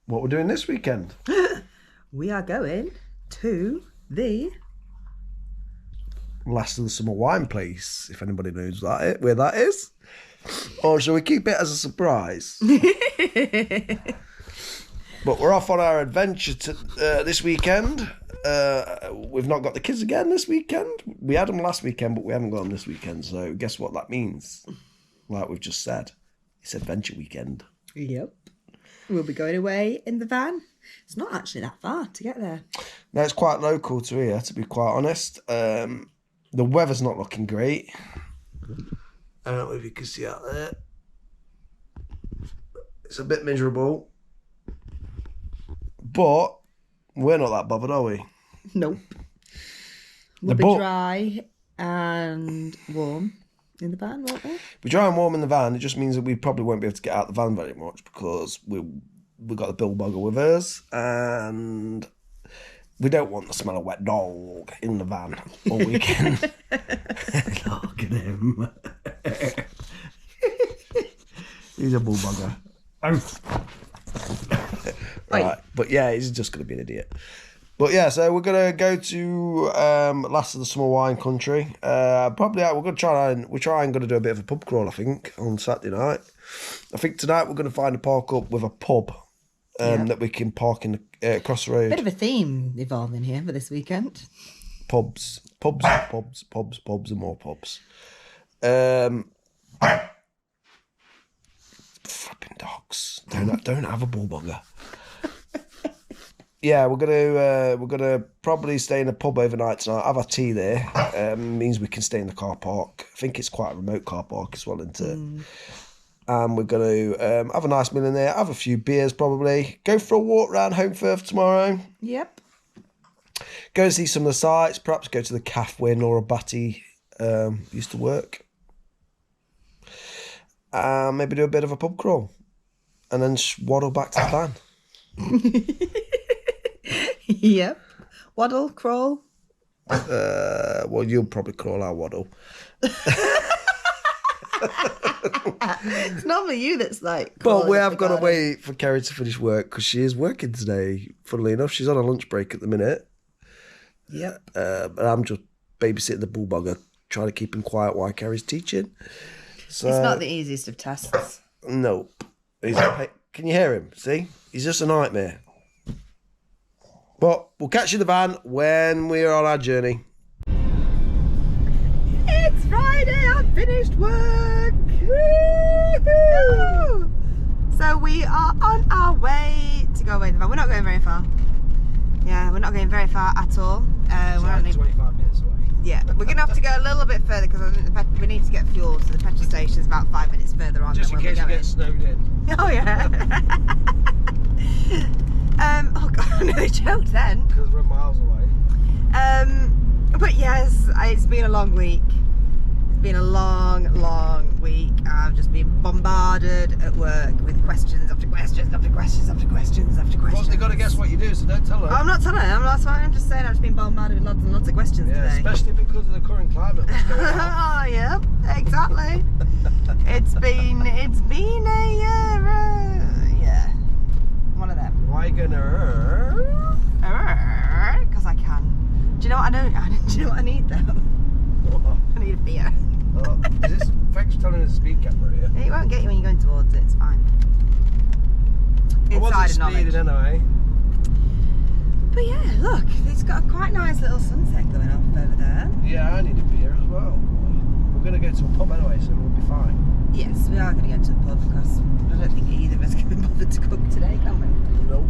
what we're doing this weekend. We are going to the Last of the Summer Wine place, if anybody knows where that is. Or shall we keep it as a surprise? But we're off on our adventure this weekend. We've not got the kids again this weekend. We had them last weekend, but we haven't got them this weekend. So guess what that means? Like we've just said, it's adventure weekend. Yep. We'll be going away in the van. It's not actually that far to get there. No, it's quite local to here, to be quite honest. The weather's not looking great. I don't know if you can see out there. It's a bit miserable. But we're not that bothered, are we? Nope. We'll be dry and warm in the van, won't we? We're dry and warm in the van. It just means that we probably won't be able to get out the van very much because we got the Bulldog with us and we don't want the smell of wet dog in the van all weekend. Look at him. He's a bullbugger. Right, but yeah, he's just going to be an idiot. But yeah, so we're going to go to Last of the Summer Wine Country. Probably we're going to try and do a bit of a pub crawl, I think, on Saturday night. I think tonight we're going to find a park up with a pub that we can park in across the road. Bit of a theme evolving here for this weekend. Pubs, and more pubs. Flipping dogs! Don't have a bullbugger. Yeah, we're gonna probably stay in a pub overnight tonight. Have our tea there. Means we can stay in the car park. I think it's quite a remote car park as well, isn't it? And we're gonna have a nice meal in there. Have a few beers probably. Go for a walk around Holmfirth tomorrow. Yep. Go and see some of the sights. Perhaps go to the cafe where Nora Batty used to work. Maybe do a bit of a pub crawl, and then waddle back to the van. Yep. Waddle, crawl. Well, you'll probably crawl, I'll waddle. It's normally you that's like. But we have got to wait for Kerry to finish work because she is working today. Funnily enough, she's on a lunch break at the minute. Yep. But I'm just babysitting the bullbugger, trying to keep him quiet while Kerry's teaching. So, it's not the easiest of tasks. Nope. Can you hear him? See? He's just a nightmare. But we'll catch you in the van when we're on our journey. It's Friday, I've finished work. Woo-hoo! So we are on our way to go away in the van. We're not going very far. Yeah, we're not going very far at all. We're only 25 minutes away. Yeah, but we're going to have to go a little bit further because I think we need to get fuel, so the petrol station is about 5 minutes further on. Just in case we get snowed in. Oh yeah. Oh god, I nearly choked then. Because we're miles away. But yes, it's been a long week. It's been a long week. I've just been bombarded at work with questions after questions after questions after questions after questions. Well, they've got to guess what you do, so don't tell them. I'm not telling them, that's why I'm just saying I've just been bombarded with lots and lots of questions today. Especially because of the current climate that's going on. Oh yeah, exactly. It's been a one of them. Why are you going to Because I can. Do you know what I know? Do you know what I need though? What? I need a beer. Oh, is this thanks for telling us the speed camera here? It won't get you when you're going towards it, it's fine. Inside of knowledge. Anyway. But yeah, look, it's got a quite nice little sunset going off over there. Yeah, I need a beer as well. We're going to go to a pub anyway, so we'll be fine. Yes, we are going to go to a pub because I don't think either of us can be bothered to cook today, can we? Nope.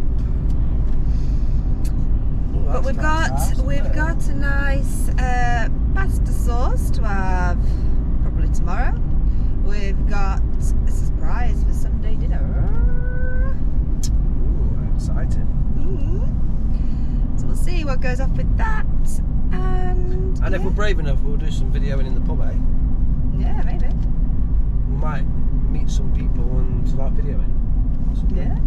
But we've got a nice pasta sauce to have probably tomorrow. We've got a surprise for Sunday dinner. Ooh, exciting. So we'll see what goes off with that. And if we're brave enough, we'll do some videoing in the pub, eh? Yeah, maybe. We might meet some people and start videoing. Yeah.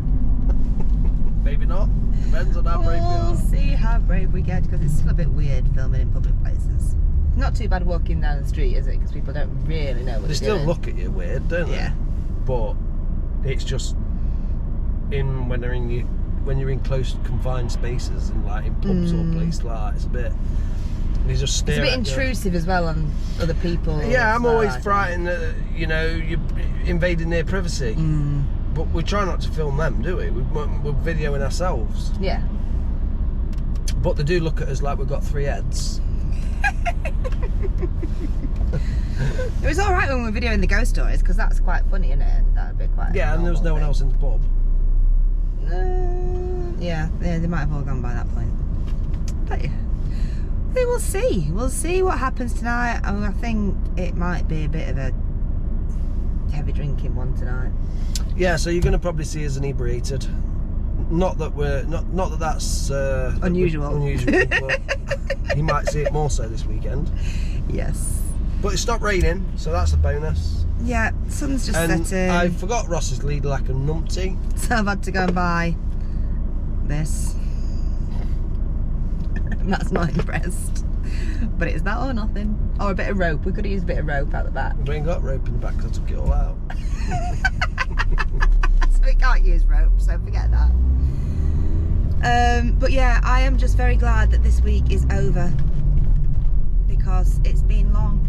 Maybe not. Depends on how brave we are. We'll see how brave we get because it's still a bit weird filming in public places. Not too bad walking down the street, is it? Because people don't really know what They still look at you weird, don't they? Yeah. But it's just when they're in your when you're in close confined spaces and like in pubs or places like that, it's a bit. They just stare. It's a bit intrusive as well on other people. Yeah, I'm always frightened that you're invading their privacy. But we try not to film them, do we? We're videoing ourselves. Yeah. But they do look at us like we've got 3 heads. It was alright when we were videoing the ghost stories, because that's quite funny, isn't it? That'd be quite. Yeah, and there was no one else in the pub. Yeah, they might have all gone by that point. But yeah, we will see. We'll see what happens tonight. I mean, I think it might be a bit of a heavy drinking one tonight. Yeah, so you're going to probably see us inebriated. Not that we're not that that's unusual. But you might see it more so this weekend. Yes. But it stopped raining, so that's a bonus. Yeah, sun's just setting. I forgot Ross's lead like a numpty. So I've had to go and buy this. That's not impressed. But it's that or nothing. Or a bit of rope. We could have used a bit of rope out the back. We ain't got rope in the back because I took it all out. So we can't use rope, so forget that. But yeah, I am just very glad that this week is over, because it's been long.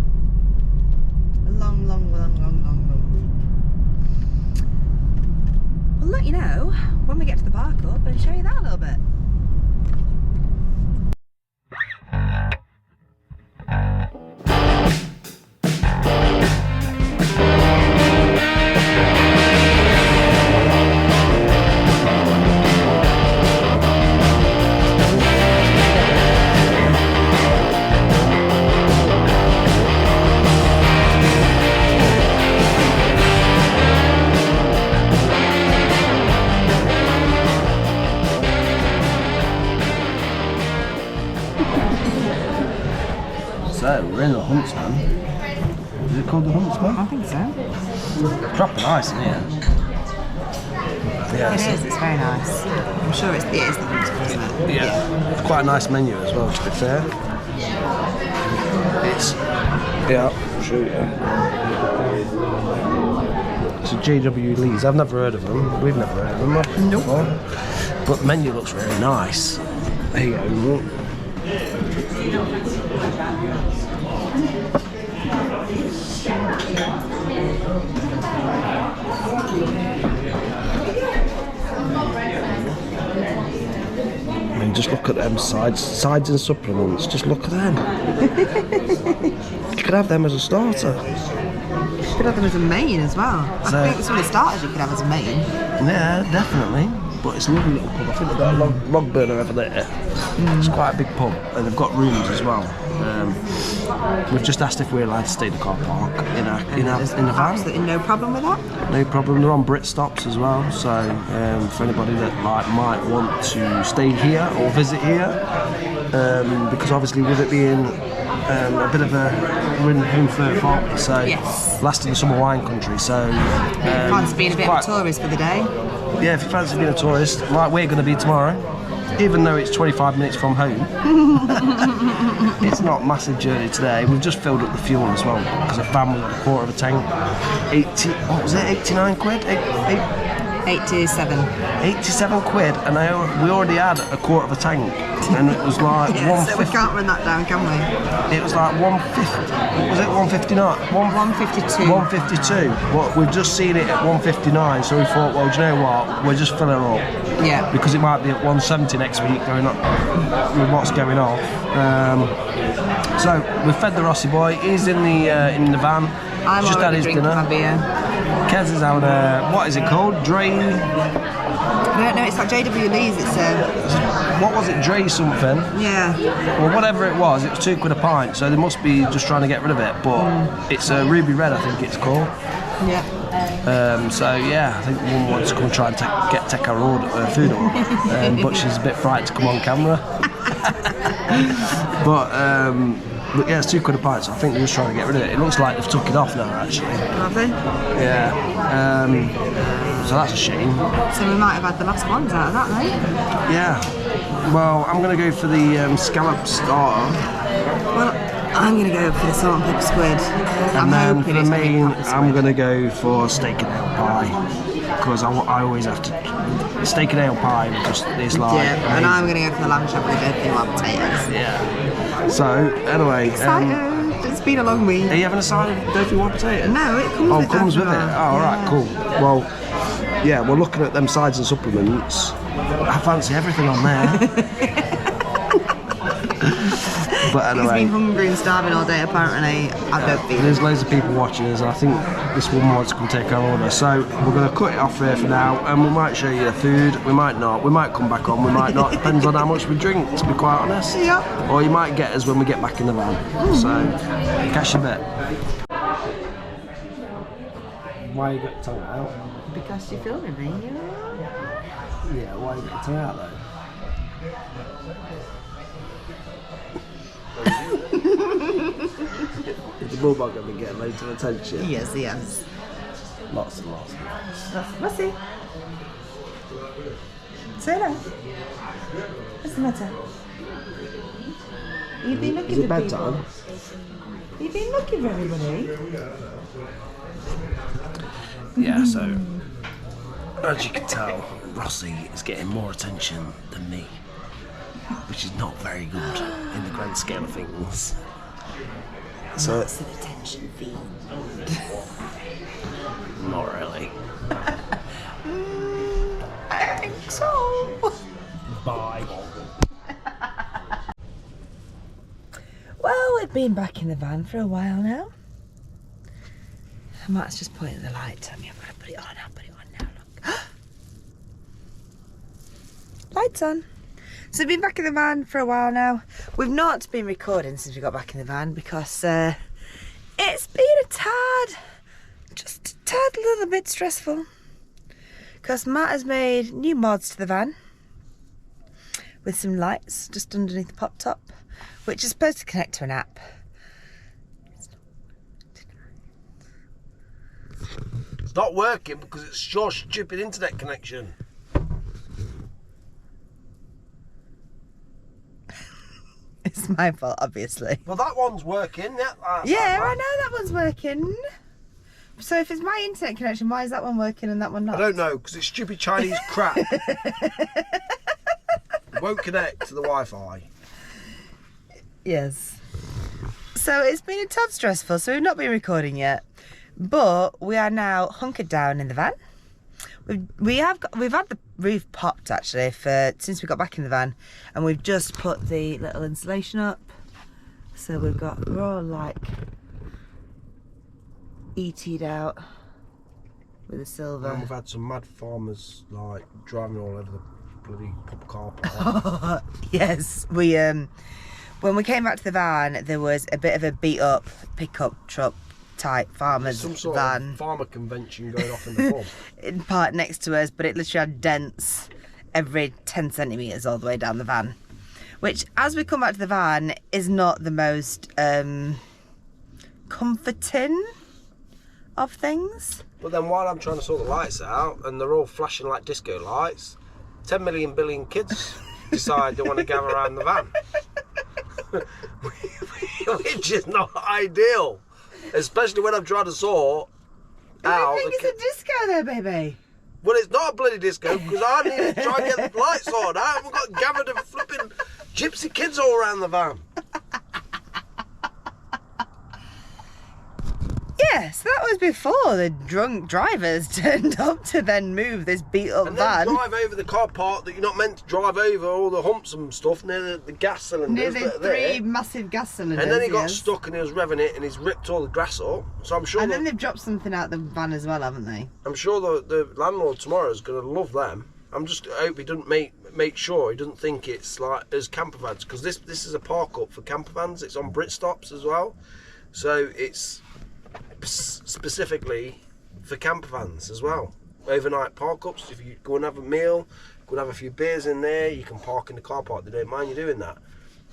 A long week. We'll let you know when we get to the bar cup and show you that a little bit. So we're in the Huntsman. Is it called the Huntsman? I think so. Proper nice in here. Yeah, It is, it's very nice. I'm sure it is the Huntsman, isn't it? Yeah. It's quite a nice menu as well, to be fair. It's I'll show you. It's a JW Lee's. I've never heard of them. We've never heard of them before. But the menu looks really nice. There you go. I mean, just look at them sides and supplements. Just look at them. You could have them as a starter. You could have them as a main as well. I think some of the starters you could have as a main. Yeah, definitely. But it's a lovely little pub. I think they've got a log burner over there. It's quite a big pub, and they've got rooms as well. We've just asked if we're allowed to stay in the car park in the van. Absolutely no problem with that. No problem. They're on Brit stops as well. So for anybody that might want to stay here or visit here, because obviously with it being a bit of we're in Holmfirth, aren't we? So yes. Last in the summer wine country. So Fancy being a bit of a tourist for the day. Yeah, if you fancy being a tourist, like we're going to be tomorrow, even though it's 25 minutes from home, it's not a massive journey today. We've just filled up the fuel as well, because the van was a quarter of a tank. 89 quid? 87. 87 quid, and we already had a quarter of a tank, and it was like yeah, so we can't run that down, can we? It was like 150. Was it 159? 152. 152. Well, we've just seen it at 159, so we thought, well, do you know what? We'll just fill her up. Yeah. Because it might be at 170 next week, going up with what's going on. So we fed the Rossi boy. He's in the van. I'm just had his drinking dinner. My beer. Kez is having what is it called? Dre. I don't know. It's like JW Lee's. It's what was it? Dre something. Yeah. Well, whatever it was £2 a pint. So they must be just trying to get rid of it. But it's a Ruby Red, I think it's called. Yeah. So yeah, I think the woman wants to come and try and take our food order, but she's a bit frightened to come on camera. But yeah, it's £2 a pint, so I think they're just trying to get rid of it. It looks like they've took it off now, actually. Have they? Yeah. So that's a shame. So we might have had the last ones out of that, though. Yeah. Well, I'm going to go for the scallop starter. Well, I'm going to go for the salt and pepper squid. And then for the main, I'm going to go for steak and ale pie. because I always have to steak and ale pie. Just it's like yeah, and I'm gonna go for the lamb chop with the deffo and potatoes. Yeah. So anyway, It's been a long week. are you having a side of deffo and potato? No, it comes with comes with it. that. Oh, alright, cool. Well, yeah, we're looking at them sides and supplements. I fancy everything on there. But anyway, he's been hungry and starving all day apparently. I don't feel there's loads of people watching us. I think this woman wants to come take our order, so we're going to cut it off here for now, and we might show you the food, we might not, we might come back on, we might not, depends on how much we drink, to be quite honest. Yeah. Or you might get us when we get back in the van. So catch you a bit. Why you got your tongue out? Because you're filming me. Yeah, why you got your tongue out though? Is the Bulldog going to be getting loads of attention? Yes, he has. Lots and lots and lots. What's he? Say hello. What's the matter? You've been looking Is it for bedtime? people. You've been looking for everybody. Yeah, so as you can tell, Rossi is getting more attention than me, which is not very good in the grand scale of things. So That's an attention fiend. not really. I think so. Bye. Well, we've been back in the van for a while now. Matt's just pointing the light at me. I've got to put it on. I'll put it on now. Look. Lights on. So we've been back in the van for a while now. We've not been recording since we got back in the van because it's been just a tad little bit stressful. Because Matt has made new mods to the van with some lights just underneath the pop top, which is supposed to connect to an app. It's not working because it's your stupid internet connection. It's my fault, obviously. Well, that one's working. Yeah, I know that one's working. So if it's my internet connection, why is that one working and that one not? I don't know, because it's stupid Chinese crap. It won't connect to the Wi-Fi. Yes. So it's been a tad stressful, so we've not been recording yet. But we are now hunkered down in the van. We've had the roof popped actually since we got back in the van, and we've just put the little insulation up. So we're all like ET'd out with the silver. And we've had some mad farmers like driving all over the bloody pub car park. Yes, when we came back to the van, there was a bit of a beat up pickup truck type farmer's Some sort van. of farmer convention going off in the pub. In part next to us, but it literally had dents every 10 centimetres all the way down the van, which as we come back to the van is not the most comforting of things. But then while I'm trying to sort the lights out and they're all flashing like disco lights, 10 million billion kids decide they want to gather around the van. Which is not ideal. Especially when I'm trying to sort out. I think it's a disco there, baby. Well, it's not a bloody disco because I need to try and get the lights sorted out. We've got gathered of flipping gypsy kids all around the van. Yeah, so that was before the drunk drivers turned up to then move this beat up And van. then drive over the car park that you're not meant to drive over, all the humps and stuff near the gas cylinders. Near the three massive gas cylinders. And then he got yes. stuck and he was revving it and he's ripped all the grass up. So I'm sure. And then they've dropped something out the van as well, haven't they? I'm sure the landlord tomorrow is going to love them. I hope he doesn't make sure he doesn't think it's like as camper vans, because this is a park up for camper vans. It's on Britstops as well, so it's specifically for camper vans as well. Overnight park ups. If you go and have a meal, go and have a few beers in there, you can park in the car park. They don't mind you doing that.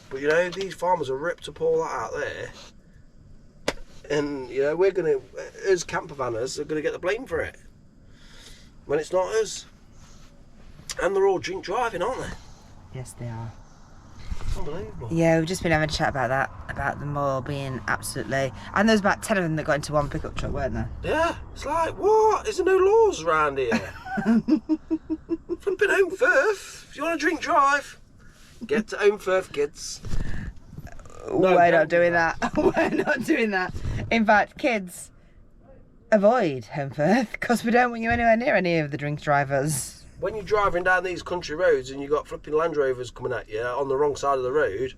But you know, these farmers are ripped up all that out there, and you know we're gonna, as camper vanners, are gonna get the blame for it when it's not us. And they're all drink driving, aren't they? Yes, they are. Unbelievable. Yeah, we've just been having a chat about that, about them all being absolutely... And there was about 10 of them that got into one pickup truck, weren't there? Yeah, it's like, what? Is there no laws around here? Flipping Holmfirth. If you want to drink, drive. Get to Holmfirth, kids. We're not doing that. We're not doing that. In fact, kids, avoid Holmfirth, because we don't want you anywhere near any of the drink drivers. When you're driving down these country roads and you've got flipping Land Rovers coming at you on the wrong side of the road,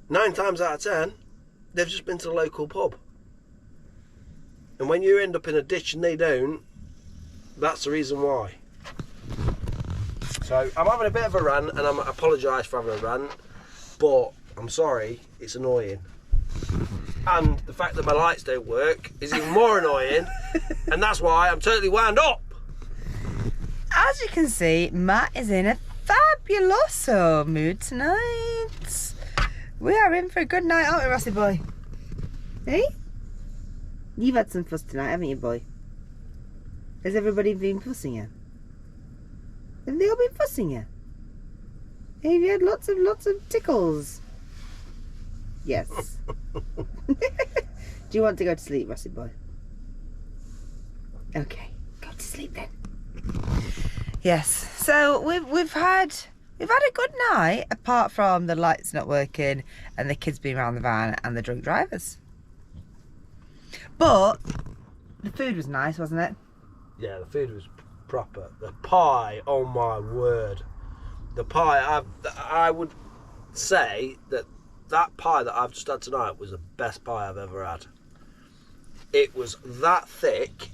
9 times out of 10, they've just been to the local pub. And when you end up in a ditch and they don't, that's the reason why. So I'm having a bit of a rant, and I apologise for having a rant, but I'm sorry, it's annoying. And the fact that my lights don't work is even more annoying, and that's why I'm totally wound up. As you can see, Matt is in a fabuloso mood tonight. We are in for a good night, aren't we, Rossi boy? Hey? You've had some fuss tonight, haven't you, boy? Has everybody been fussing you? Have they all been fussing you? Have you had lots of tickles? Yes. Do you want to go to sleep, Rossi boy? Okay, go to sleep then. Yes, so we've had a good night, apart from the lights not working and the kids being around the van and the drunk drivers. But the food was nice, wasn't it? Yeah, the food was proper. The pie, oh my word. The pie, I would say that pie that I've just had tonight was the best pie I've ever had. It was that thick,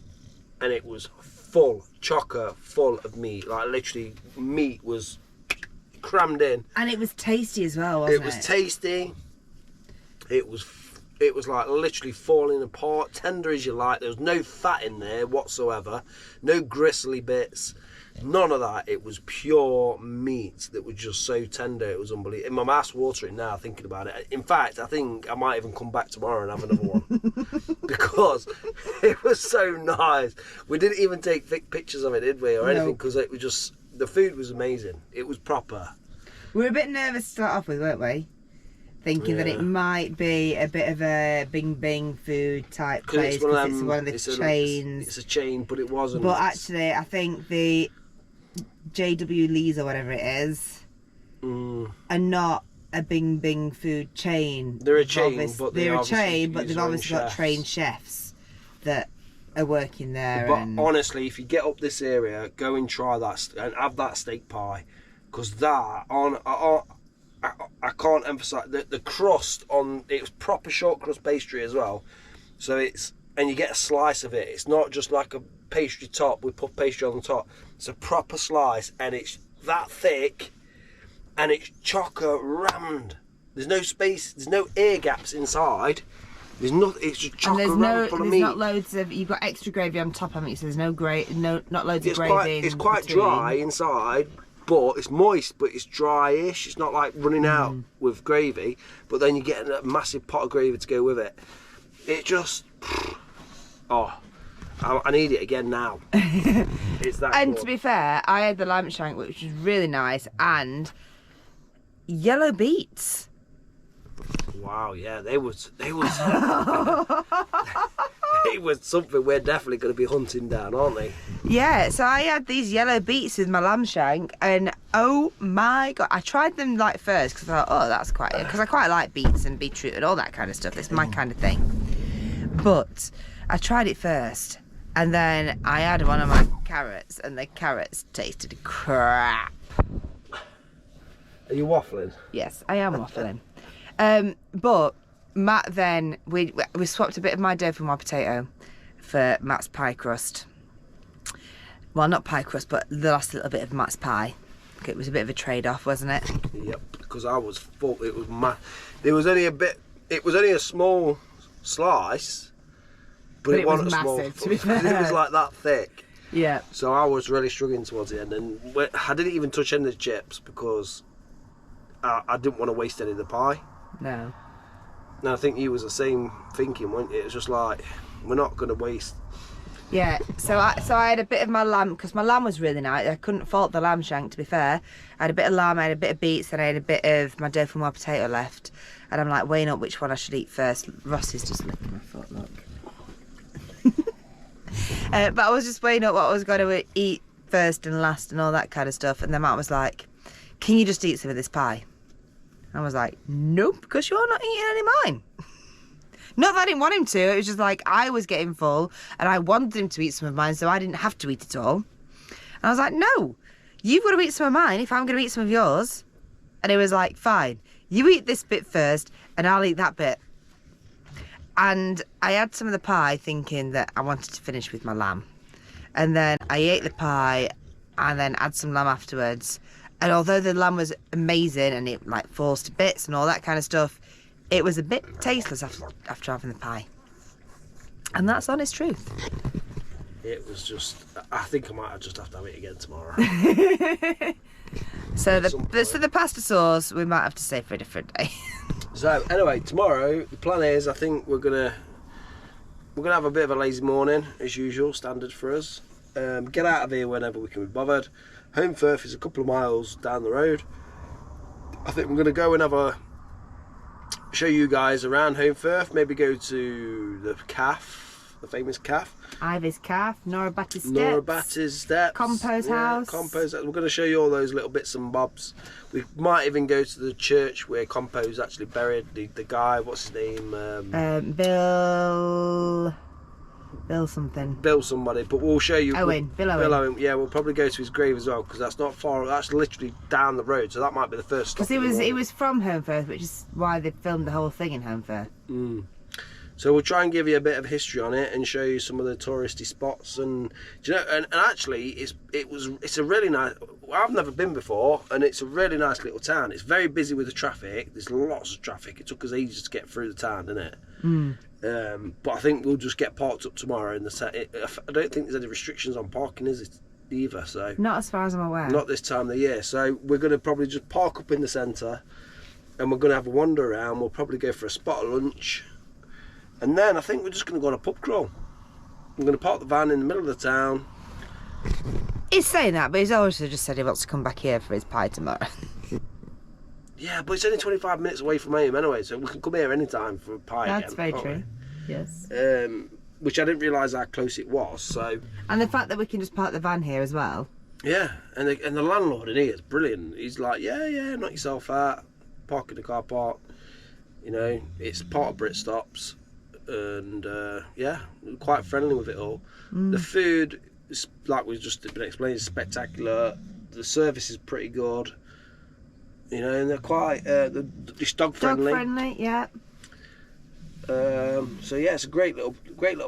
and it was full, chocker full of meat. Like, literally, meat was crammed in. And it was tasty as well, wasn't it? It was tasty. It was like literally falling apart, tender as you like. There was no fat in there whatsoever, no gristly bits, none of that. It was pure meat that was just so tender. It was unbelievable. My mouth's watering now thinking about it. In fact, I think I might even come back tomorrow and have another one because it was so nice. We didn't even take thick pictures of it, did we, or anything? Because it was just, the food was amazing. It was proper. We were a bit nervous to start off with, weren't we? Thinking that it might be a bit of a bing bing food type place because it's one of the chains. It's a chain, but it wasn't. But actually, I think the JW Lee's or whatever it is are not a bing bing food chain. They're a chain, but they've obviously got trained chefs that are working there. But honestly, if you get up this area, go and try that and have that steak pie, because that I can't emphasise the crust on it was proper short crust pastry as well. So and you get a slice of it. It's not just like a pastry top with puff pastry on the top. It's a proper slice, and it's that thick, and it's chocker rammed. There's no space. There's no air gaps inside. There's nothing. It's just chocker rammed full of meat. There's not loads of. You've got extra gravy on top, haven't you? So there's not loads of gravy. It's quite dry inside. But it's moist, but it's dry-ish. It's not like running out with gravy. But then you get a massive pot of gravy to go with it. It just... Oh, I need it again now. It's that And good. to be fair, I had the lamb shank, which was really nice, and yellow beets. Wow, yeah, they was it was something we're definitely going to be hunting down, aren't they? Yeah, so I had these yellow beets with my lamb shank, and oh my god, I tried them like first because I thought, oh, that's quite, because I quite like beets and beetroot and all that kind of stuff. It's my kind of thing. But I tried it first, and then I had one of my carrots, and the carrots tasted crap. Are you waffling? Yes, I am waffling. But Matt then, we swapped a bit of my dough for my potato for Matt's pie crust. Well, not pie crust, but the last little bit of Matt's pie. It was a bit of a trade-off, wasn't it? Yep, because I was full. It was there was only a bit. It was only a small slice, but it wasn't massive, small. to be fair. It was like that thick. Yeah. So I was really struggling towards the end, and I didn't even touch any of the chips because I didn't want to waste any of the pie. No. And I think you was the same thinking, weren't you? It was just like, we're not going to waste. Yeah, so I had a bit of my lamb, because my lamb was really nice. I couldn't fault the lamb shank, to be fair. I had a bit of lamb, I had a bit of beets, and I had a bit of my deffo more potato left. And I'm like weighing up which one I should eat first. Ross is just licking my foot, look. But I was just weighing up what I was going to eat first and last and all that kind of stuff. And then Matt was like, can you just eat some of this pie? I was like, nope, because you're not eating any of mine. Not that I didn't want him to, it was just like I was getting full and I wanted him to eat some of mine so I didn't have to eat it all. And I was like, no, you've got to eat some of mine if I'm going to eat some of yours. And he was like, fine, you eat this bit first and I'll eat that bit. And I had some of the pie thinking that I wanted to finish with my lamb. And then I ate the pie and then had some lamb afterwards. And although the lamb was amazing and it like falls to bits and all that kind of stuff, it was a bit tasteless after having the pie. And that's honest truth. It was just, I think I might just have to have it again tomorrow. So the pasta sauce, we might have to save for a different day. So anyway, tomorrow, the plan is, I think we're gonna have a bit of a lazy morning, as usual, standard for us. Get out of here whenever we can be bothered. Holmfirth is a couple of miles down the road. I think we're gonna go and show you guys around Holmfirth, maybe go to the calf, the famous calf. Ivy's calf, Norabat's steps. Compo's house. Compo's. We're going to show you all those little bits and bobs. We might even go to the church where Compo's actually buried. The guy, what's his name? Bill something. Bill somebody, but we'll show you. Bill Owen. Yeah, we'll probably go to his grave as well because that's not far. That's literally down the road, so that might be the first stop. Because it was from Holmfirth, which is why they filmed the whole thing in Holmfirth. So we'll try and give you a bit of history on it and show you some of the touristy spots. And do you know, and actually, it's a really nice. I've never been before, and it's a really nice little town. It's very busy with the traffic. There's lots of traffic. It took us ages to get through the town, didn't it? But I think we'll just get parked up tomorrow. I don't think there's any restrictions on parking, is it? Either. So not as far as I'm aware. Not this time of the year. So we're going to probably just park up in the centre, and we're going to have a wander around. We'll probably go for a spot of lunch. And then I think we're just going to go on a pub crawl. We're going to park the van in the middle of the town. He's saying that, but he's also just said he wants to come back here for his pie tomorrow. Yeah, but it's only 25 minutes away from home anyway, so we can come here anytime for a pie. That's very true. Yes. Which I didn't realise how close it was. So. And the fact that we can just park the van here as well. Yeah, and the landlord in here is brilliant. He's like, yeah, knock yourself out, park in the car park. You know, it's part of Brit Stops. And yeah, quite friendly with it all. The food, is, like we've just been explaining, is spectacular. The service is pretty good. You know, and they're quite it's dog friendly. Dog friendly, yeah. So yeah, it's a great little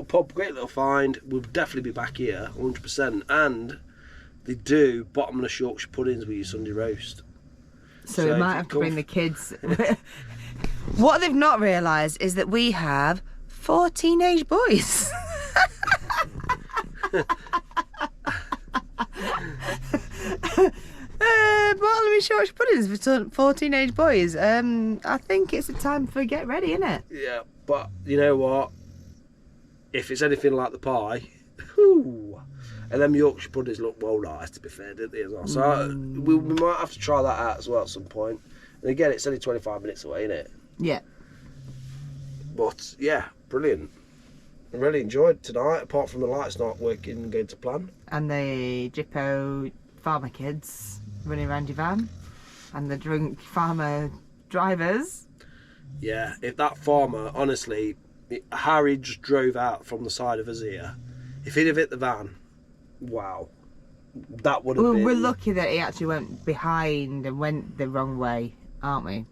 pub, great little find. We'll definitely be back here, 100%. And they do bottomless Yorkshire puddings with your Sunday roast. So we might have to bring the kids. What they've not realised is that we have 4 teenage boys. Bottomless Yorkshire puddings for 4 teenage boys. I think it's a time for get ready, isn't it? Yeah, but you know what? If it's anything like the pie, whoo, and them Yorkshire puddings look well nice, to be fair, didn't they, as well? So we might have to try that out as well at some point. And again, it's only 25 minutes away, isn't it? Yeah. But yeah, brilliant. I really enjoyed tonight, apart from the lights not working and going to plan. And the Jippo farmer kids running around your van. And the drunk farmer drivers. Yeah, if that farmer, honestly, Harry just drove out from the side of us here. If he'd have hit the van, wow. That would have been... We're lucky that he actually went behind and went the wrong way, aren't we?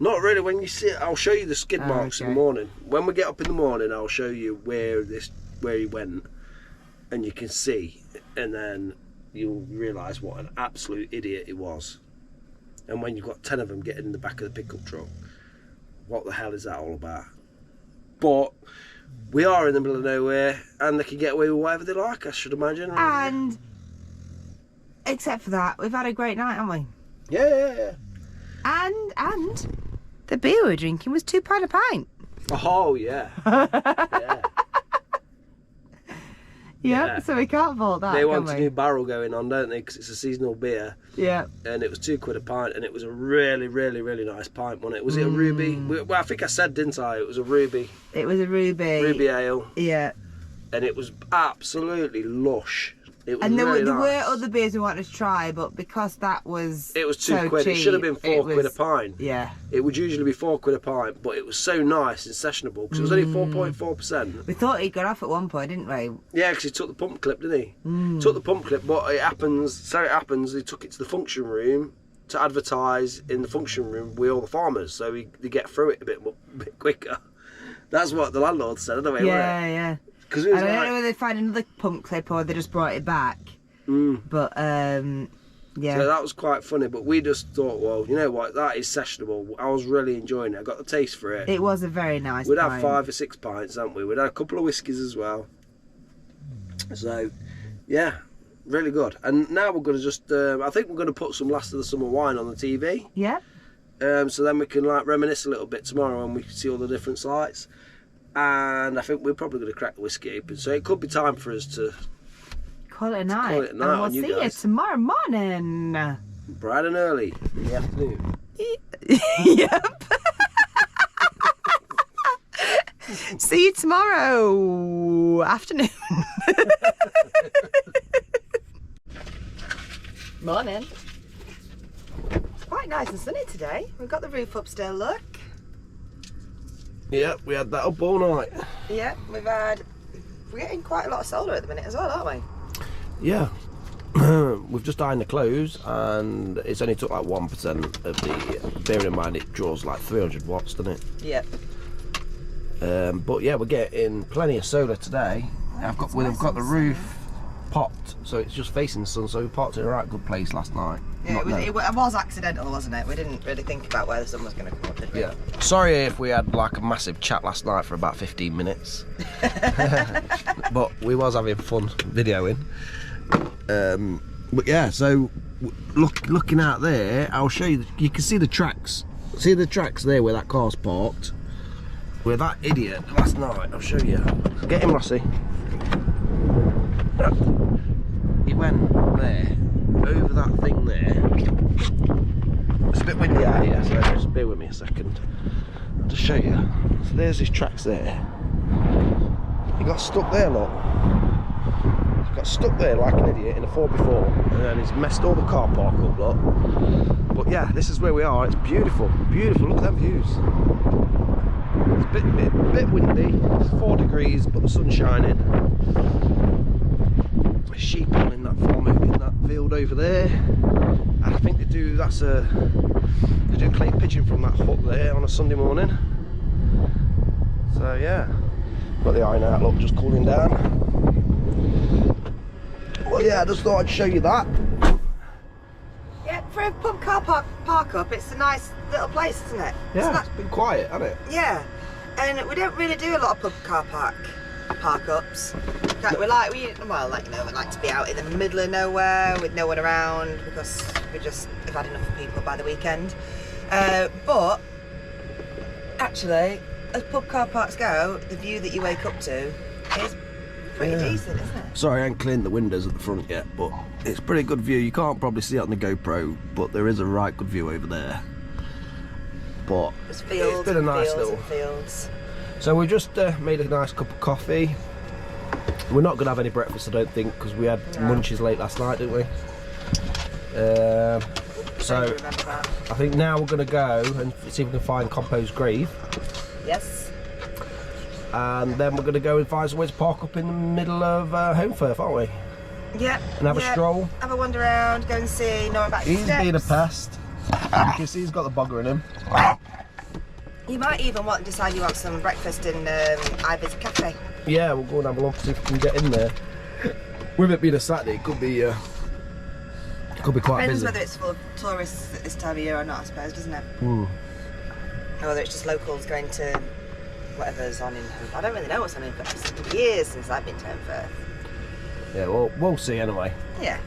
Not really. When you see it, I'll show you the skid marks in the morning. When we get up in the morning, I'll show you where he went, and you can see, and then you'll realise what an absolute idiot he was. And when you've got 10 of them getting in the back of the pickup truck, what the hell is that all about? But we are in the middle of nowhere, and they can get away with whatever they like, I should imagine. And except for that, we've had a great night, haven't we? Yeah. And the beer we were drinking was £2 a pint. Oh yeah. Yeah. Yeah, so we can't fault that. They can want we? a new barrel going on, don't they? Because it's a seasonal beer. Yeah. And it was £2 a pint, and it was a really, really, really nice pint, wasn't it? Was it a ruby? Well, I think I said, didn't I? It was a ruby. It was a ruby. Ruby ale. Yeah. And it was absolutely lush. It was And there, really there nice. were other beers we wanted to try, but because that was It was £2. so It should have been cheap, £4 a pint. Yeah. It would usually be £4 a pint, but it was so nice and sessionable because it was only 4.4%. We thought he got off at one point, didn't we? Yeah, because he took the pump clip, didn't he? Took the pump clip, but it happens, he took it to the function room to advertise in the function room with all the farmers, so they get through it a bit quicker. That's what the landlord said, anyway, Yeah, wasn't it? yeah. Because it was I don't like, know whether they find another pump clip or they just brought it back. But yeah. So that was quite funny, but we just thought, well, you know what, that is sessionable. I was really enjoying it. I got the taste for it. It was a very nice We'd pint. have 5 or 6 pints, hadn't we? We'd have a couple of whiskies as well. So, yeah, really good. And now we're going to just, I think we're going to put some Last of the Summer Wine on the TV. Yeah. So then we can like reminisce a little bit tomorrow and we can see all the different sites. And I think we're probably going to crack the whiskey open. So it could be time for us to Call it a night. call it a night and we'll on you see guys. you tomorrow morning. bright and early in the afternoon. Yep. See you tomorrow afternoon. Morning. It's quite nice and sunny today. We've got the roof up still, look. Yeah, we had that up all night. Yeah, we're getting quite a lot of solar at the minute as well, aren't we? Yeah. We've just ironed the clothes and it's only took like 1% of the, bearing in mind it draws like 300 watts, doesn't it? Yep. But yeah, we're getting plenty of solar today. We've got the roof popped, so it's just facing the sun, so we parked in a right good place last night. Yeah, it was accidental, wasn't it? We didn't really think about where the sun was going to come up, did we? Yeah. Sorry if we had like a massive chat last night for about 15 minutes. But we was having fun videoing. But yeah, so looking out there, I'll show you. You can see the tracks. See the tracks there where that car's parked. Where that idiot last night. I'll show you. Get him, Rossi. He went there, over that thing there. It's a bit windy out here, so just bear with me a second. I'll just show you. So there's his tracks there. He got stuck there, look. Got stuck there like an idiot in a 4x4, and then he's messed all the car park up, look. But yeah, this is where we are. It's beautiful, beautiful. Look at them views. It's a bit windy. It's 4 degrees, but the sun's shining. There's sheep in that farm in that field over there. And I think they do clay pigeon from that hut there on a Sunday morning. So yeah, got the iron out, look, just cooling down. Well, yeah, I just thought I'd show you that. Yeah, for a pub car park up, it's a nice little place, isn't it? Yeah, it's been quiet, hasn't it? Yeah, and we don't really do a lot of pub car park ups. We like to be out in the middle of nowhere with no one around because we've had enough of people by the weekend. But actually, as pub car parks go, the view that you wake up to is pretty decent, isn't it? Sorry, I ain't cleaned the windows at the front yet, but it's a pretty good view. You can't probably see it on the GoPro, but there is a right good view over there. But There's fields, it's been a nice fields little. and fields. So we just made a nice cup of coffee. We're not gonna have any breakfast, I don't think, because we had munchies late last night, didn't we? So Remember that. I think now we're gonna go and see if we can find Compo's grave. Yes. And then we're going to go and find somewhere to park up in the middle of Holmfirth, aren't we? Yeah. And have a stroll. Have a wander around, go and see Nora back to He's being a pest. You can see he's got the bugger in him. You might even want to decide you want some breakfast in Ivy's Cafe. Yeah, we'll go and have a look, see if we can get in there. With it being a Saturday, it could be quite Depends busy. whether it's full of tourists at this time of year or not, I suppose, doesn't it? Mm. Or whether it's just locals going to whatever's on in Holmfirth. I don't really know what's on in Holmfirth. It's been years since I've been to Holmfirth. Yeah, well, we'll see anyway. Yeah.